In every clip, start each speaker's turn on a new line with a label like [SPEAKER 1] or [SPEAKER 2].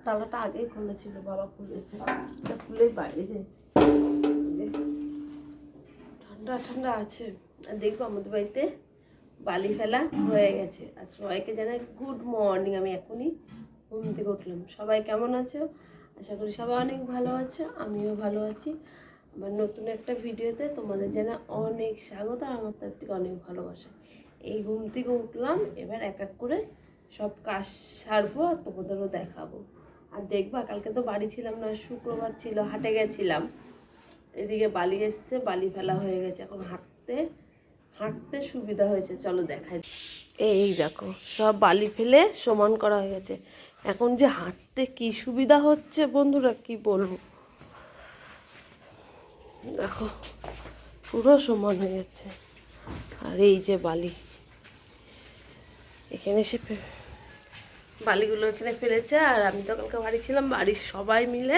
[SPEAKER 1] তালাটা আগেই খোলা ছিল, বাবা খুলেছে, এটা খুলেই বাইরে যে ঠান্ডা ঠান্ডা আছে। আর দেখবো আমাদের বাড়িতে বালি ফেলা হয়ে গেছে। আর সবাইকে জানাই গুড মর্নিং। আমি এখনই ঘুম থেকে উঠলাম। সবাই কেমন আছো? আশা করি সবাই অনেক ভালো আছো, আমিও ভালো আছি। আমার নতুন একটা ভিডিওতে তোমাদের জানা অনেক স্বাগত আর আমার তরফ থেকে অনেক ভালোবাসা। এই ঘুম থেকে উঠলাম, এবার এক এক করে সব কাজ সারবো আর তোমাদেরও দেখাবো। আর দেখবা কালকে তো বাড়ি ছিলাম না, শুক্রবার ছিল, হাটে গেছিলাম। এদিকে বালি এসছে, বালি ফেলা হয়ে গেছে, এখন হাঁটতে হাঁটতে সুবিধা হয়েছে। চলো দেখাই। এই দেখো সব বালি ফেলে সমান করা হয়ে গেছে। এখন যে হাঁটতে কি সুবিধা হচ্ছে বন্ধুরা, কি বলবো। দেখো পুরো সমান হয়ে যাচ্ছে। আর এই যে বালি এখানে এসে বালিগুলো এখানে ফেলেছে। আর আমি তো কালকে বাড়ি ছিলাম, বাড়ির সবাই মিলে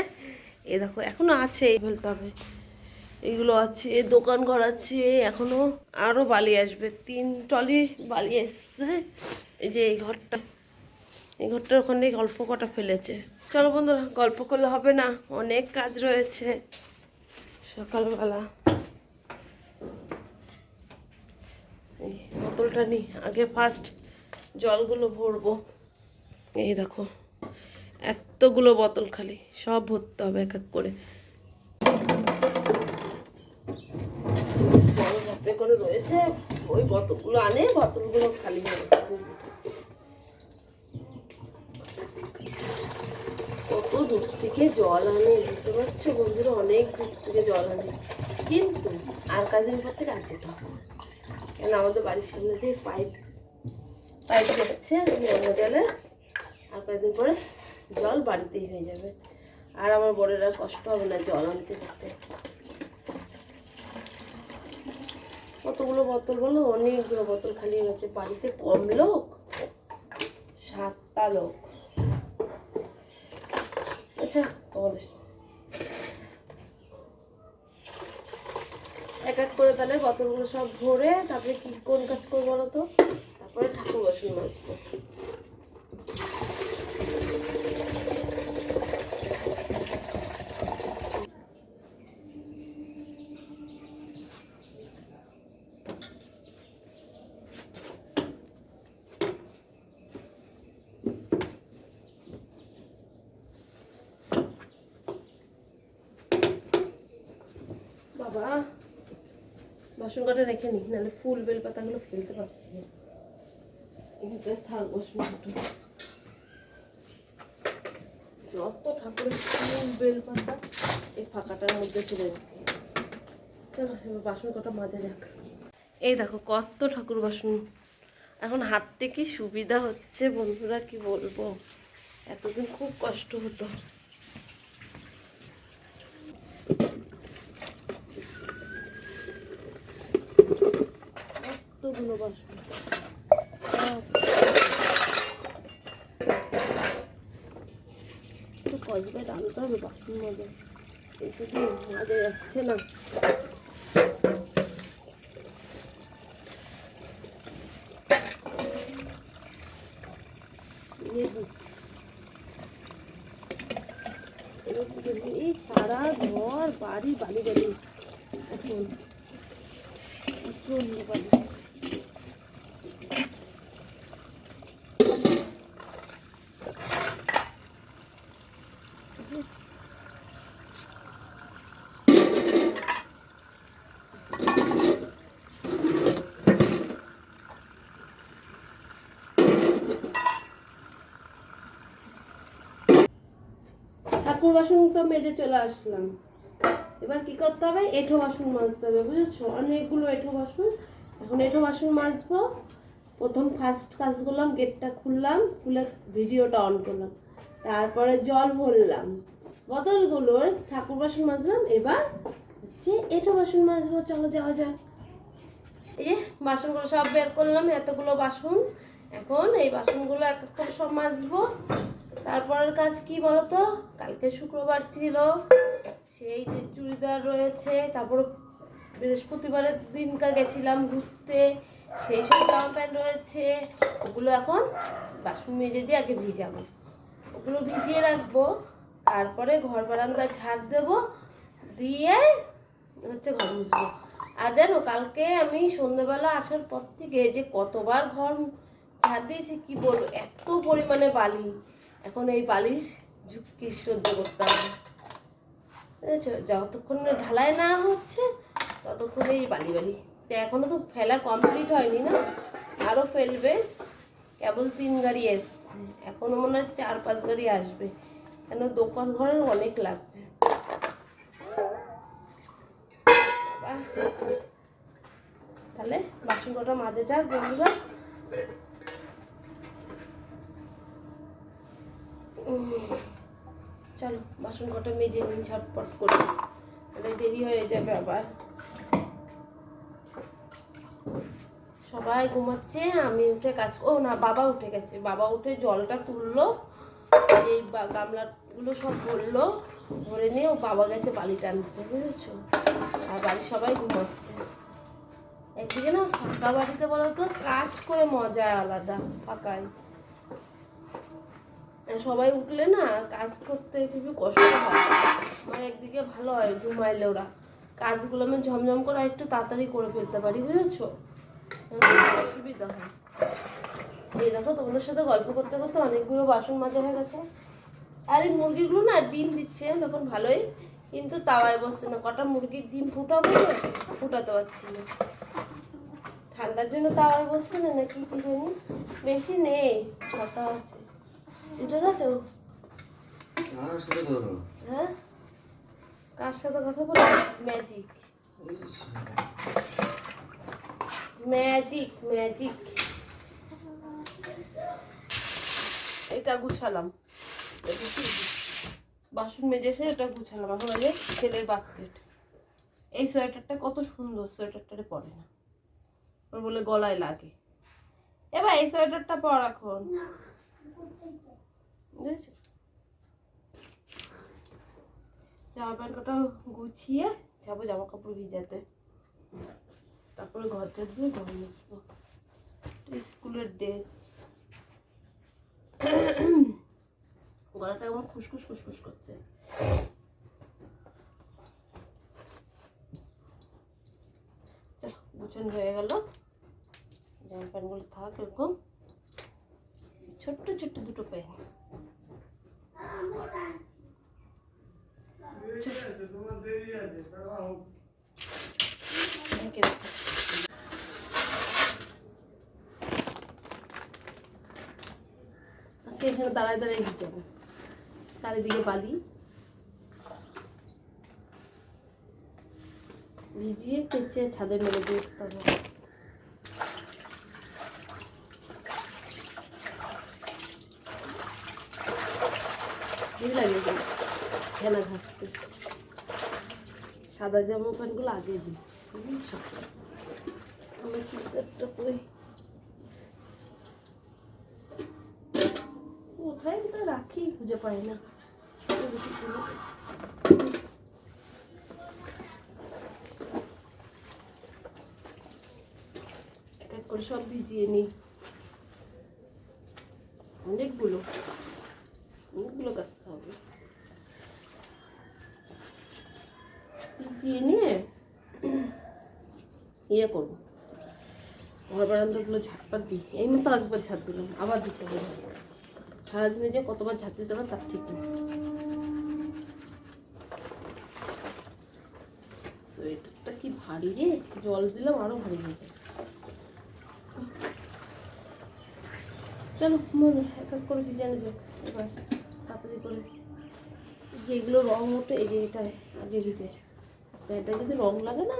[SPEAKER 1] এ দেখো এখনো আছে, এই ফেলতে হবে, এইগুলো আছে, দোকান ঘর আছে, এখনো আরো বালি আসবে। 3 ট্রলি বালি এসছে। এই যে এই ঘরটার ওখানে গল্প কটা ফেলেছে। চলো বন্ধুরা, গল্প করলে হবে না, অনেক কাজ রয়েছে। সকালবেলা এই বোতলটা নিই আগে, ফার্স্ট জলগুলো ভরবো। এই দেখো এতগুলো বোতল, খালি সব ভরতে হবে এক এক করে। জল ভাপে করে রয়েছে, ওই বোতলগুলো আনে, বোতলগুলো খালি হবে। কত দূর থেকে জল আনে বুঝতে পারছো বন্ধুরা, অনেক দূর থেকে জল আনে। কিন্তু আর কদিন পর থেকে আর যেতে হবে না, কেন আমাদের বাড়ির সামনে দিয়ে পাইপ যাচ্ছে নোংরা জলে। আর কয়েকদিন পরে জল বাড়িতেই হয়ে যাবে, আর আমার বড়ের আর কষ্ট হবে না জল আনতে যেতে। কতগুলো বোতল বলো, অনেকগুলো বোতল খালি হয়ে গেছে। বাড়িতে কম লোক, 7টা লোক। আচ্ছা এক এক করে তাহলে বোতলগুলো সব ভরে তারপরে কি কোন কাজ করবো বলো তো, তারপরে ঠাকুর বাসন মাজবো। বাবা বাসন কটা রেখে নি, নাহলে ফুল বেলপাতাগুলো ফেলতে পারছি না। এখানে থাক বাসন কটা, যত ঠাকুরের ফুল বেলপাতা এই ফাঁকাটার মধ্যে চলে যাচ্ছে। চলো এবার বাসন কটা মাজা যাক। এই দেখো কত ঠাকুর বাসন। এখন হাঁটতে কি সুবিধা হচ্ছে বন্ধুরা, কি বলবো, এতদিন খুব কষ্ট হতো। কতগুলো বাসন, কসবে টানতে হবে বাসন মাজা, এইটু কি মাজা যাচ্ছে না। এই সারা ঘর বাড়ি বালি বালি, এখন প্রচন্ড বালি। ঠাকুর বাসন তো মেজে চলে আসলাম, এবার কি করতে হবে, এঁঠো বাসন মাজতে হবে, বুঝেছো, অনেকগুলো এঁঠো বাসন। এখন এঁঠো বাসন মাজবো। প্রথম ফার্স্ট কাজ করলাম, গেটটা খুললাম, খুলে ভিডিওটা অন করলাম, তারপরে জল ভরলাম, বোতলগুলো ঠাকুর বাসন মাজলাম। এবার হচ্ছে এঁঠো বাসন মাজবো, চলো যাওয়া যাক। এই যে বাসনগুলো সব বের করলাম, এতগুলো বাসন। এখন এই বাসনগুলো এক এক করে সব মাজবো। তারপরের কাজ কি বলতো, কালকে শুক্রবার ছিল, সেই যে চুড়িদার রয়েছে, তারপর বৃহস্পতিবারের দিনকার গেছিলাম ঘুরতে, সেই সব জামা প্যান্ট রয়েছে, ওগুলো এখন বাসন মেজে দিয়ে আগে ভিজাবো। এগুলো ভিজিয়ে রাখবো, তারপরে ঘর বারান্দা ঝাড় দেবো, দিয়ে হচ্ছে ঘর মুছবো। আর জানো কালকে আমি সন্ধ্যেবেলা আসার পর থেকে যে কতবার ঘর ঝাড় দিয়েছি কি বলবো, এত পরিমাণে বালি। এখন এই বালির ঝুঁকি সহ্য করতে হবে, বুঝেছো? যতক্ষণ না ঢালাই না হচ্ছে ততক্ষণ এই বালি বালি। তো এখনো তো ফেলা কমপ্লিট হয়নি না, আরও ফেলবে। কেবল 3 গাড়ি এসছে, এখনো মনে হয় 4-5 গাড়ি আসবে, কেন দোকান ঘরের অনেক লাগবে। তাহলে বাসন কটা মাঝে যাক বন্ধুরা। চলো বাসন কটা মেজে নিন ঝটপট করে, তাহলে দেরি হয়ে যাবে আবার। সবাই ঘুমাচ্ছে, আমি উঠে কাজ, ও না বাবা উঠে গেছে, বাবা উঠে জলটা তুললো, এই গামলাগুলো সব ভরলো, ভরে নিয়ে ও বাবা গেছে বালি টানতে, বুঝেছো? আর বাড়ির সবাই ঘুমাচ্ছে। একদিকে না ফাঁকা বাড়িতে বলো তো কাজ করে মজা আলাদা, ফাঁকায় সবাই উঠলে না কাজ করতে খুবই কষ্ট হয়। আমার একদিকে ভালো হয় ঘুমাইলে ওরা কাজগুলো আমি ঝমঝম করে একটু তাড়াতাড়ি করে ফেলতে পারি, বুঝেছো? অসুবিধা হয়। এই দেখো তোমাদের সাথে গল্প করতে করতে অনেকগুলো বাসন মাজা হয়ে গেছে। আর এই মুরগিগুলো না ডিম দিচ্ছে তখন ভালোই, কিন্তু তাওয়ায় বসছে না। কটা মুরগির ডিম ফুটাবো, ফুটাতে পারছি না, ঠান্ডার জন্য তাওয়ায় বসছে না নাকি কি জানি। বেশি নেই, 6টা আছে। উঠে গেছো? হ্যাঁ, কার সাথে কথা বলো? Magic magic magic. এটা গুছালাম, বাসন মেজে এসে এটা গুছালাম। এখন আগে ছেলের বাস্কেট। এই সোয়েটারটা কত সুন্দর, সোয়েটারটারে পরে না, ওর বলে গলায় লাগে। এবার এই সোয়েটারটা পর এখন, বুঝেছো? জামা প্যান্ট কটা গুছিয়ে যাবো জামা কাপড় ভিজাতে, তারপরে ঘর ঝাড় দিয়ে ঘর মুছবো। স্কুলের ড্রেস। গলাটা আমার খুসখুস খুসখুস করছে। চলো গুছানো হয়ে গেল, জামা প্যান্টগুলো থাক এরকম, ছোট্ট ছোট্ট দুটো প্যান্ট। আজকে এখানে দাঁড়ায় দাঁড়ায় যাবো, চারিদিকে বালি। ভিজিয়ে কেচে ছাদে মেলে দিয়ে আসতে হবে। ভিড় লাগে ফেনা ঘাটতে, সাদা জামা প্যান্টগুলো আগে দিই, বুঝছো? আমার চুড়িদারটা কই, কোথায় এটা রাখি খুঁজে পাই না। এক এক করে সব ভিজিয়ে নিই, অনেকগুলো কাচতে হবে। ভিজিয়ে নিয়ে ইয়ে করবো, ঘর বারান্দাগুলো ঝাড়পাট দিই। এই মতো একবার ঝাড় দিলাম, আবার দিতে হবে। সারাদিনে যে কতবার ঝাড় দিতে হবে তার ঠিক নেই। সোয়েটারটা কি ভারী রে, জল দিলাম আরো ভারী হয়ে যায়। চলো মনে এক এক করে ভিজানো যাক এবার তাড়াতাড়ি করে। যেগুলো রং ওঠে এই যে এটা আগে ভিজে, প্যান্টটা যদি রং লাগে না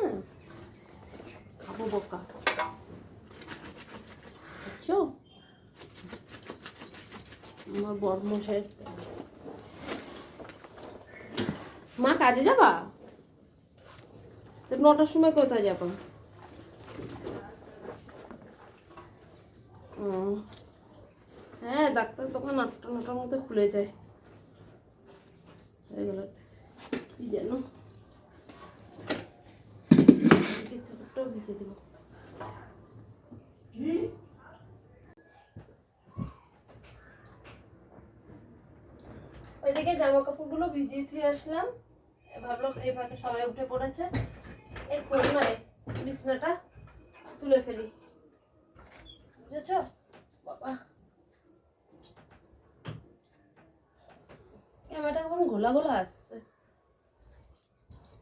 [SPEAKER 1] খাবো বকা, বুঝছো? আমার বর্মশাই। মা কাজে যাবা? তো 9টার সময় কোথায় যাবা? হ্যাঁ, ডাক্তার তখন 8টা-9টার মধ্যে খুলে যায়। হয়ে গেল কি যেন ভিজে দেবো। ওইদিকে জামা কাপড়গুলো ভিজিয়ে ধুয়ে আসলাম, ভাবলাম এই ফাঁকে সবাই উঠে পড়েছে, এই খোল মারে বিছনাটা তুলে ফেলি, বুঝেছ বাবা। ক্যামেরাটা কেমন ঘোলা ঘোলা আসছে,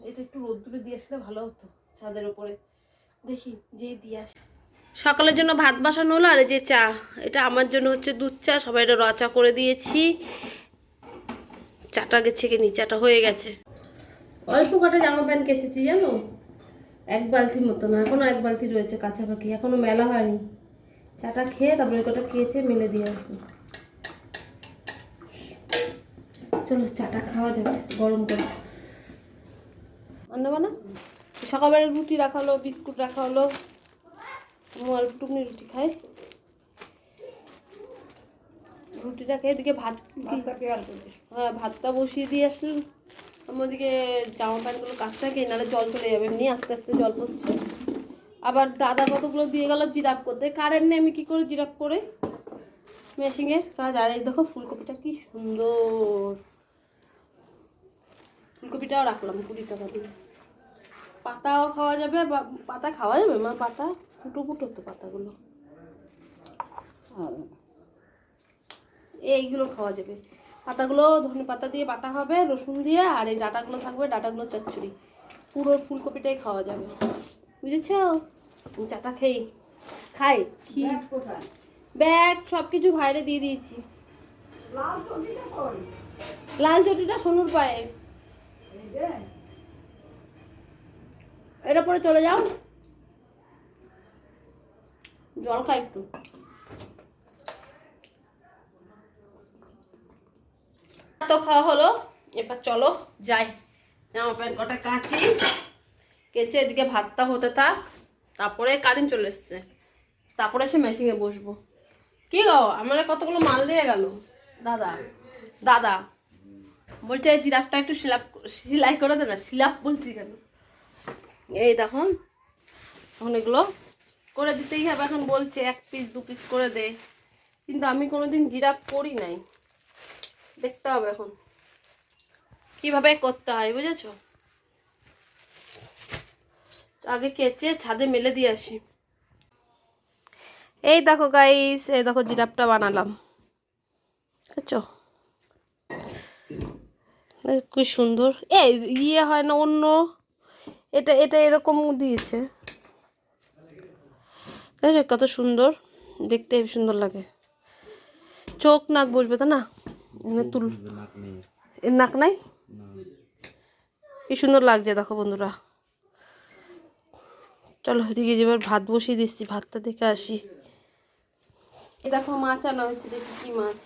[SPEAKER 1] এটা একটু রোদ্দুরে দিয়ে আসলে ভালো হতো ছাদের উপরে, দেখি যে দিয়ে আসে। সকালের জন্য ভাত বসানো হলো, আর এই যে চা, এটা আমার জন্য হচ্ছে দুধ চা, সবাই এটা র চা করে দিয়েছি। চাটা ছেঁকে নি, চাটা হয়ে গেছে। অল্প কটা জামা প্যান্ট কেচেছি জানো, এক বালতির মতো না, এখনো এক বালতি রয়েছে কাছাকাছি, এখনো মেলা হয়নি। চাটা খেয়ে তারপরে কটা কেচে মেলে দিয়ে আসবো। চলো চাটা খাওয়া যাবে গরম করে। রান্না বান্না সকালবেলা রুটি রাখা হলো, বিস্কুট রাখা হলো, অল্প টুকনি রুটি খাই। রুটিটা খেয়ে এদিকে হ্যাঁ ভাতটা বসিয়ে দিয়ে আসলে আমি ওদিকে জামা প্যান্টগুলো কাচতে থাকি, নাহলে জল চলে যাবে, এমনি আস্তে আস্তে জল পড়ছে। আবার দাদা কতগুলো দিয়ে গেল জিরাপ করতে, কারেন্ট নেই, আমি কী করে জিরাপ করে মেশিনের কাজ। আর এই দেখো ফুলকপিটা কি সুন্দর, ফুলকপিটাও রাখলাম 20 টাকা দিয়ে। পাতাও খাওয়া যাবে, পাতা খাওয়া যাবে মা, পাতা ফুটো ফুটো তো পাতাগুলো, এইগুলো খাওয়া যাবে। পাতাগুলো ধনে পাতা দিয়ে বাটা হবে রসুন দিয়ে, আর এই ডাটাগুলো থাকবে, ডাটাগুলো চচ্চড়ি, পুরো ফুলকপিটাই খাওয়া যাবে, বুঝেছ। চাটা খাই ব্যাগ সব কিছু বাইরে দিয়ে দিয়েছি। লাল চটিটা সোনুর পায়ে, এটা পরে চলে যাও, জল খাই একটু। তো খাওয়া হলো, এবার চলো যাই, জামা প্যান্ট কটা কাচি, কেচে এদিকে ভাতটা হতে থাক, তারপরে কারেন্ট চলে এসছে, তারপরে এসে মেশিনে বসবো। কি গো আমার কতগুলো মাল দিয়ে গেল দাদা, দাদা বলছে এই জিরাফটা একটু সেলাই করে দে না, সিলাপ বলছি কেন, এই দেখুন এখন এগুলো করে দিতেই হবে। এখন বলছে 1 পিস 2 পিস করে দে, কিন্তু আমি কোনোদিন জিরাফ করি নাই, দেখতে হবে এখন কিভাবে করতে হয়, বুঝেছো। আগে কেচে ছাদে মেলে দিয়ে আসি। এই দেখো গাইস, এই দেখো জিরাফটা বানালাম, বুঝছো কি সুন্দর। এই ইয়ে হয় না অন্য, এটা এটা এরকম দিয়েছে, দেখো কত সুন্দর দেখতে, সুন্দর লাগে। চোখ নাক বসবে তা না, এখানে তুল নাক নাই, কি সুন্দর লাগছে দেখো বন্ধুরা। চলো এদিকে এবার ভাত বসিয়ে দিচ্ছি, ভাতটা দেখে আসি। এই দেখো মাছ আনা হয়েছে, দেখি কি মাছ।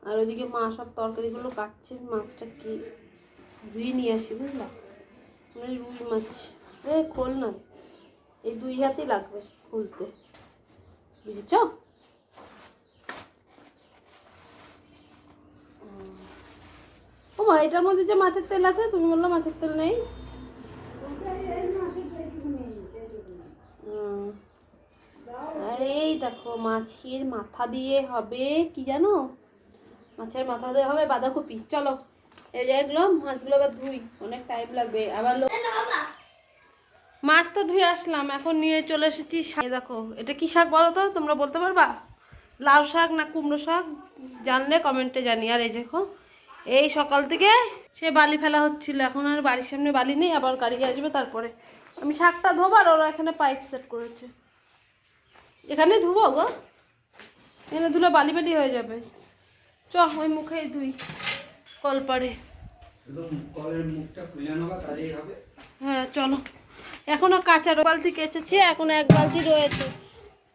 [SPEAKER 1] আর ওইদিকে মা সব তরকারিগুলো কাটছে, মাছটা কি ধুয়ে নিয়ে আসি, বুঝলা, রুই মাছ, খোল না, এই 2 হাতই লাগবে খুলতে, বুঝেছ। ও মা এটার মধ্যে যে মাছের তেল আছে, তুমি বললো মাছের তেল নেই। আর এই দেখো মাছের মাথা দিয়ে হবে কি জানো, মাছের মাথা দিয়ে হবে বাঁধাকপি। চলো এই এগুলো মাছগুলো আবার ধুই, অনেক টাইম লাগবে আবার। মাছ তো ধুয়ে আসলাম, এখন নিয়ে চলে এসেছি। দেখো এটা কি শাক বলো তো, তোমরা বলতে পারবা, লাউ শাক না কুমড়ো শাক, জানলে কমেন্টে জানি। আর এই দেখো এই সকাল থেকে সে বালি ফেলা হচ্ছিল, এখন আর বাড়ির সামনে বালি নেই, আবার গাড়ি আসবে তারপরে আমি শাকটা ধোবো। আর ওরা এখানে পাইপ সেট করেছে, এখানে ধুবো গো, এখানে ধুলে বালি বালি হয়ে যাবে। চ ওই মুখে ধুই কলপারে, হ্যাঁ চলো। এখনো কাঁচা বালতি কেচেছি, এখন 1 বালতি রয়েছে,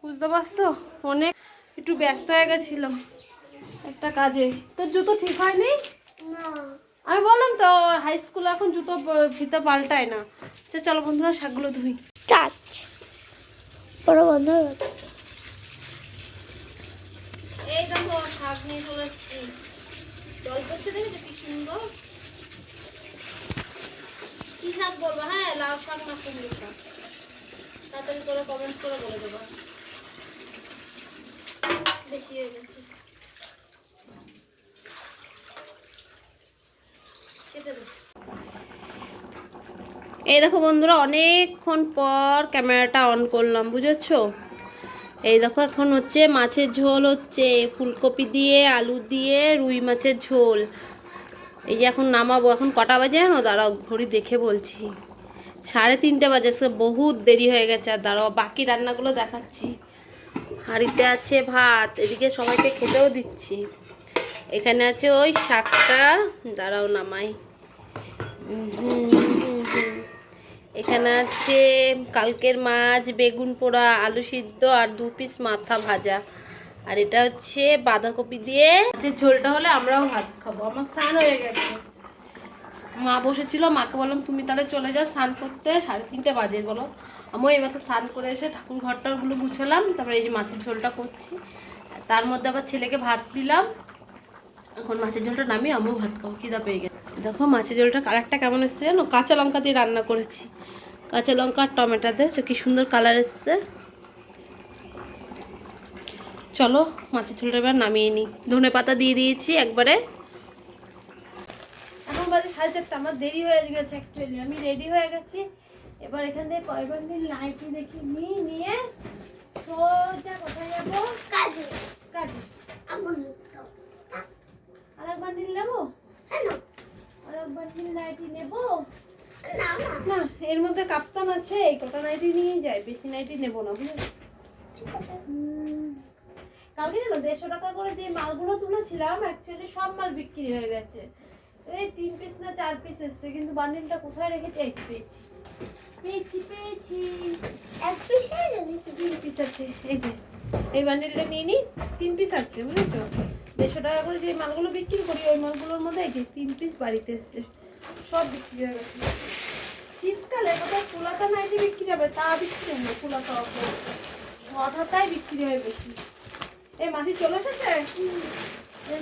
[SPEAKER 1] বুঝতে পারছো। অনেক একটু ব্যস্ত হয়ে গেছিলাম একটা কাজে। তোর জুতো ঠিক হয়নি? আমি বললাম তো হাই স্কুলে এখন জুতো ফিতে পাল্টায় না। চলো বন্ধুরা শাকগুলো ধুই। এই দেখো শাক নিয়ে চলে এসেছি, জল পড়ছে দেখেছো কি সুন্দর। কি শাক বলবো, হ্যাঁ লাউ শাক না কুমড়ো শাক, তাড়াতাড়ি করে কমেন্ট করে বলে দেবো। বেশি হয়ে গেছে। এই দেখো বন্ধুরা, অনেকক্ষণ পর ক্যামেরাটা অন করলাম, বুঝেছো? এই দেখো এখন হচ্ছে মাছের ঝোল হচ্ছে, ফুলকপি দিয়ে আলু দিয়ে রুই মাছের ঝোল। এই যে এখন নামাবো। এখন কটা বাজে জানো? দাঁড়াও ঘড়ি দেখে বলছি, 3:30 বাজে। বহুত দেরি হয়ে গেছে। আর দাঁড়াও বাকি রান্নাগুলো দেখাচ্ছি। হাঁড়িতে আছে ভাত, এদিকে সবাইকে খেতেও দিচ্ছি। এখানে আছে ওই শাকটা, দাঁড়াও নামাই। এখানে আছে কালকের মাছ, বেগুন পোড়া, আলু সিদ্ধ আর 2 পিস মাথা ভাজা। আর এটা হচ্ছে বাঁধাকপি দিয়ে মাছের ঝোলটা হলে আমরাও ভাত খাবো। আমার স্নান হয়ে গেছে, মা বসেছিল, মাকে বললাম তুমি তাহলে চলে যাও স্নান করতে, 3:30 বাজে বলো। আমি এইমাত্র স্নান করে এসে ঠাকুর ঘরটারগুলো গুছালাম, তারপরে এই যে মাছের ঝোলটা করছি। তার মধ্যে আবার ছেলেকে ভাত দিলাম। এখন মাছের ঝোলটা নামিয়ে আমিও ভাত খাবো, খিদা পেয়ে গেছে। দেখো মাছের ঝোলটা কালারটা কেমন এসছে জানো? কাঁচা লঙ্কা দিয়ে রান্না করেছি, কাঁচা লঙ্কা আর টমেটো দিয়ে, কি সুন্দর কালার এসছে। চলো মাছের ঝোলটা এবার নামিয়ে নিই। ধনে পাতা দিয়ে দিয়েছি একবারে। এখন বাজে 4:30, আমার দেরি হয়ে গেছে অ্যাকচুয়ালি। আমি রেডি হয়ে গেছি। এবার এখান থেকে কয়বার নিয়ে নাইটি দেখি নিয়ে সোজা কোথায় যাবো? কাজে। কাজে আরেকবার নিল নেবো, আরেকবার নিল নাইটি নেবো না। এর মধ্যে কাপ্তান আছে, এই কটা নাইটি নিয়ে যায়, বেশি নাইটি নেবো না, বুঝলি? কালকে জানো 150 টাকা করে যে মালগুলো তুলেছিলাম, অ্যাকচুয়ালি সব মাল বিক্রি হয়ে গেছে। এই 3 পিস না 4 পিস এসছে, কিন্তু বান্ডিলটা কোথায় রেখেছি? এই পেয়েছি পেয়েছি পেয়েছি 1 পিস আছে, 3 পিস আছে। এই যে এই বান্ডিলটা নিয়ে নিই, 3 পিস আছে, বুঝেছো? 150 টাকা করে যে মালগুলো বিক্রি করি, ওই মালগুলোর মধ্যে এই যে 3 পিস বাড়িতে এসছে, সব বিক্রি হয়ে গেছে। শীতকালে কোথায় ফুলাতা নাইটি বিক্রি হবে, তা বিক্রি হয় না, ফুলাতা হঠাৎ বিক্রি হয় বেশি। এই মাসি চলে এসেছে,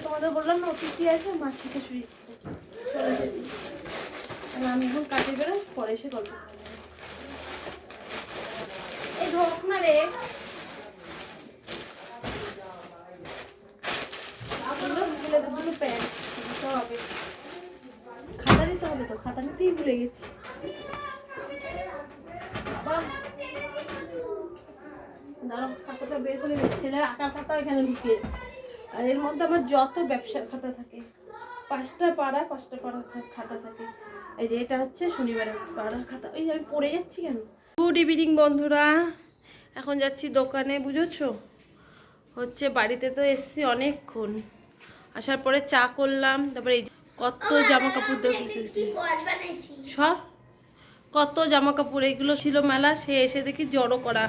[SPEAKER 1] তোমাদের বললাম না অতিথি আছে, মাসিকে শুয়ে চলে এসেছি। আমি এখন কাজে বেরো, পরে এসে গল্প। এই ধোক না রে, ছেলেদের দুটো প্যান্ট দিতে হবে, খাতা নিতে হবে, তো খাতা নিতেই ভুলে গেছি। দাঁড়াও খাতাটা বের করে ছেলের আঁকার খাতা এখানে ঢুকে। আর এর মধ্যে আমার যত ব্যবসার খাতা থাকে, 5টা পাড়া খাতা থাকে। এই যে এটা হচ্ছে শনিবারের পাড়ার খাতা। ওই আমি পড়ে যাচ্ছি কেন? গুড ইভিনিং বন্ধুরা, এখন যাচ্ছি দোকানে, বুঝেছো? হচ্ছে বাড়িতে তো এসছি অনেকক্ষণ, আসার পরে চা করলাম, তারপরে এই কত জামা কাপড় দেখেছি, সব কত জামা কাপড় এগুলো ছিল মেলা, সে এসে দেখি জড়ো করা,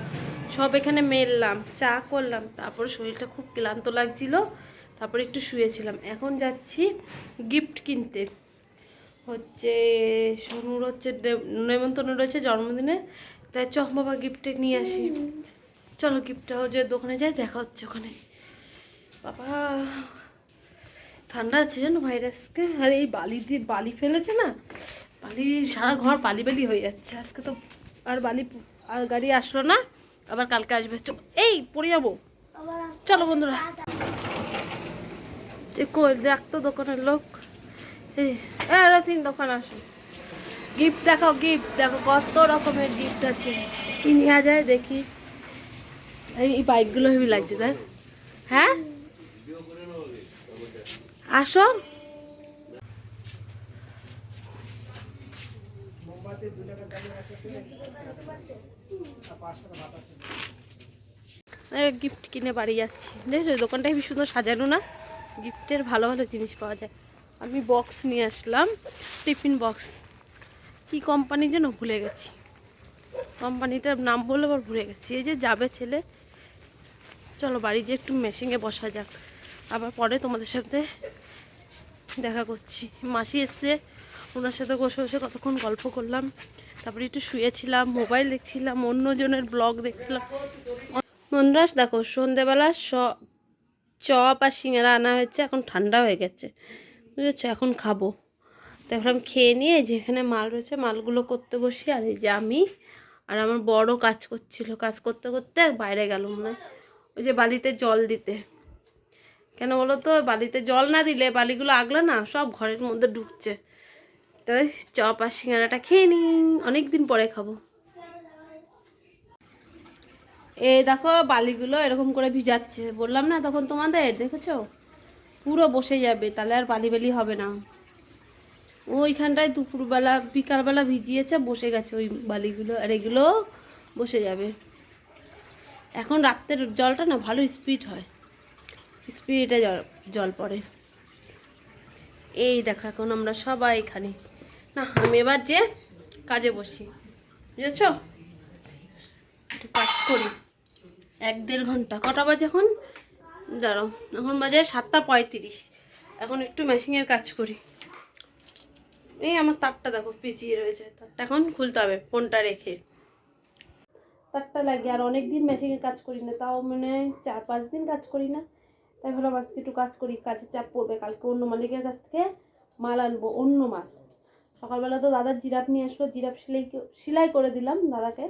[SPEAKER 1] সব এখানে মেললাম, চা করলাম, তারপর শরীরটা খুব ক্লান্ত লাগছিল, তারপরে একটু শুয়েছিলাম। এখন যাচ্ছি গিফট কিনতে। হচ্ছে সোনুর হচ্ছে নেমন্তন্ন রয়েছে জন্মদিনে, তাই চক বাবা গিফটে নিয়ে আসি। চলো গিফটটা হচ্ছে দোকানে যাই, দেখা হচ্ছে ওখানে। বাবা ঠান্ডা আছে জানো ভাইরাসকে। আর এই বালি দিয়ে বালি ফেলেছে না, বালি সারা ঘর বালি বালি হয়ে যাচ্ছে। আজকে তো আর বালি আর গাড়ি আসলো না, আবার কালকে আসবে। এই পড়ে যাবো। চলো বন্ধুরা, দেখ তো দোকানের লোক। এই তিন দোকান আসো, গিফট দেখাও, গিফট দেখো কত রকমের গিফট আছে, কি নেওয়া যায় দেখি। এই বাইকগুলো হেবি লাগছে দেখ। হ্যাঁ আসো, গিফট কিনে বাড়ি যাচ্ছি। দেখছো দোকানটা হেবি সুন্দর সাজানো না, গিফটের ভালো ভালো জিনিস পাওয়া যায়। আমি বক্স নিয়ে আসলাম, টিফিন বক্স, কি কোম্পানি যেন ভুলে গেছি, কোম্পানিটার নাম বলে আবার ভুলে গেছি। এই যে যাবে ছেলে, চলো বাড়ি যে একটু মেশিনে বসা যাক, আবার পরে তোমাদের সাথে দেখা করছি। মাসি এসছে, ওনার সাথে বসে বসে কতক্ষণ গল্প করলাম, তারপরে একটু শুয়েছিলাম, মোবাইল দেখছিলাম, অন্যজনের ব্লগ দেখছিলাম। বন্ধুরা দেখো সন্ধেবেলা চপ আর সিঙ্গারা আনা হয়েছে, এখন ঠান্ডা হয়ে গেছে, বুঝেছো? এখন খাবো। তারপর আমি খেয়ে নিয়ে যেখানে মাল রয়েছে মালগুলো করতে বসি। আর এই যে আমি আর আমার বড় কাজ করছিল, কাজ করতে করতে বাইরে গেল মনে হয়, ওই যে বালিতে জল দিতে। কেন বলো তো, বালিতে জল না দিলে বালিগুলো আগলে না সব ঘরের মধ্যে ঢুকছে। তাই চপ আর সিঙ্গারাটা খেয়ে নিই, অনেকদিন পরে খাবো। এই দেখো বালিগুলো এরকম করে ভিজাচ্ছে, বললাম না তখন তোমাদের, দেখেছো পুরো বসে যাবে, তাহলে আর বালি বালি হবে না। ওইখানটায় দুপুরবেলা বিকালবেলা ভিজিয়েছে, বসে গেছে ওই বালিগুলো, আর এগুলো বসে যাবে। এখন রাত্রের জলটা না ভালো স্পিড হয়, স্পিডে জল পড়ে। এই দেখো এখন আমরা সবাই এখানে, না আমি এবার যে কাজে বসি, বুঝেছ, একটু কাজ করি 1-1.5 ঘন্টা। কটা বাজে এখন, দাঁড়াও, এখন বাজে 7:35। এখন একটু মেশিনের কাজ করি। এই আমার তারটা দেখো পেঁচিয়ে রয়েছে, তারটা এখন খুলতে হবে ফোনটা রেখে। তারটা লাগে, আর অনেক দিন মেশিনে কাজ করি না, তাও মানে 4-5 দিন কাজ করি না। তাই ভাবলাম আজকে একটু কাজ করি, কাজের চাপ পড়বে, কালকে অন্য মালিকের কাছ থেকে মাল আনবো, অন্য মাল। সকালবেলা তো দাদার জিরাফ নিয়ে আসলো, জিরাফ সেলাই করে দিলাম দাদাকে।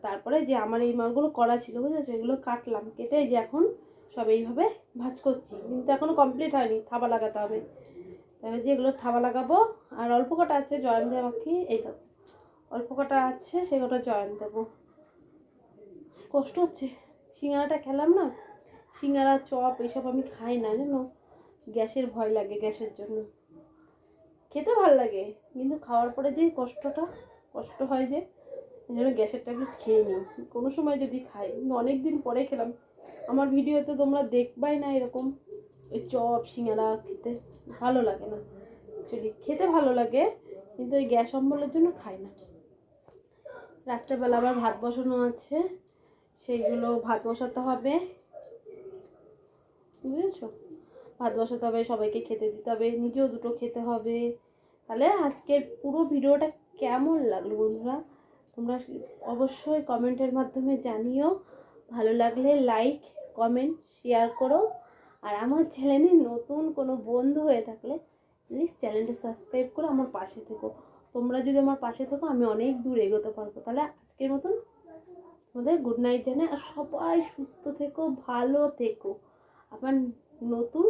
[SPEAKER 1] তারপরে যে আমার এই মালগুলো করা ছিল বুঝেছো, এগুলো কাটলাম, কেটে যে এখন সব এইভাবে ভাঁজ করছি, কিন্তু এখনো কমপ্লিট হয়নি, থাবা লাগাতে হবে। তবে যে এগুলো থাবা লাগাবো, আর অল্প কটা আছে জয়েন দেওয়া বাকি, এই তো অল্প কটা আছে, সেগুলো জয়েন দেবো। কষ্ট হচ্ছে, সিঙ্গারাটা খেলাম না, সিঙ্গারা চপ এইসব আমি খাই না জানো, গ্যাসের ভয় লাগে, গ্যাসের জন্য। খেতে ভালো লাগে কিন্তু খাওয়ার পরে যে কষ্ট হয়, যে এই জন্য গ্যাসের ট্যাবলেট খেয়ে নিই কোনো সময় যদি খাই, কিন্তু অনেক দিন পরে খেলাম। আমার ভিডিওতে তোমরা দেখবাই না এরকম ওই চপ সিঙ্গারা খেতে ভালো লাগে না, অ্যাকচুয়ালি খেতে ভালো লাগে, কিন্তু ওই গ্যাস অম্বলের জন্য খাই না। রাত্রেবেলা আবার ভাত বসানো আছে, সেইগুলো ভাত বসাতে হবে, বুঝেছো, ভাত বসাতে হবে, সবাইকে খেতে দিতে হবে, নিজেও দুটো খেতে হবে। তাহলে আজকের পুরো ভিডিওটা কেমন লাগলো বন্ধুরা, তোমরা অবশ্যই কমেন্টের মাধ্যমে জানিও। ভালো লাগলে লাইক কমেন্ট শেয়ার করো, আর আমার চ্যানেলে নতুন কোনো বন্ধু হয়ে থাকলে প্লিজ চ্যানেলটা সাবস্ক্রাইব করে আমার পাশে থেকো। তোমরা যদি আমার পাশে থেকো আমি অনেক দূর এগোতে পারবো। তাহলে আজকের মতন তোমাদের গুড নাইট জানাই, আর সবাই সুস্থ থেকো, ভালো থেকো। আমার নতুন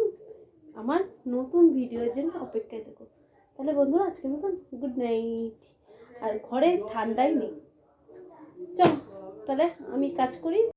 [SPEAKER 1] আমার নতুন ভিডিওর জন্য অপেক্ষায় থেকো। তাহলে বন্ধুরা আজকের মতন গুড নাইট। আর ঘরে ঠান্ডাই নেই, চলো তাহলে আমি কাজ করি।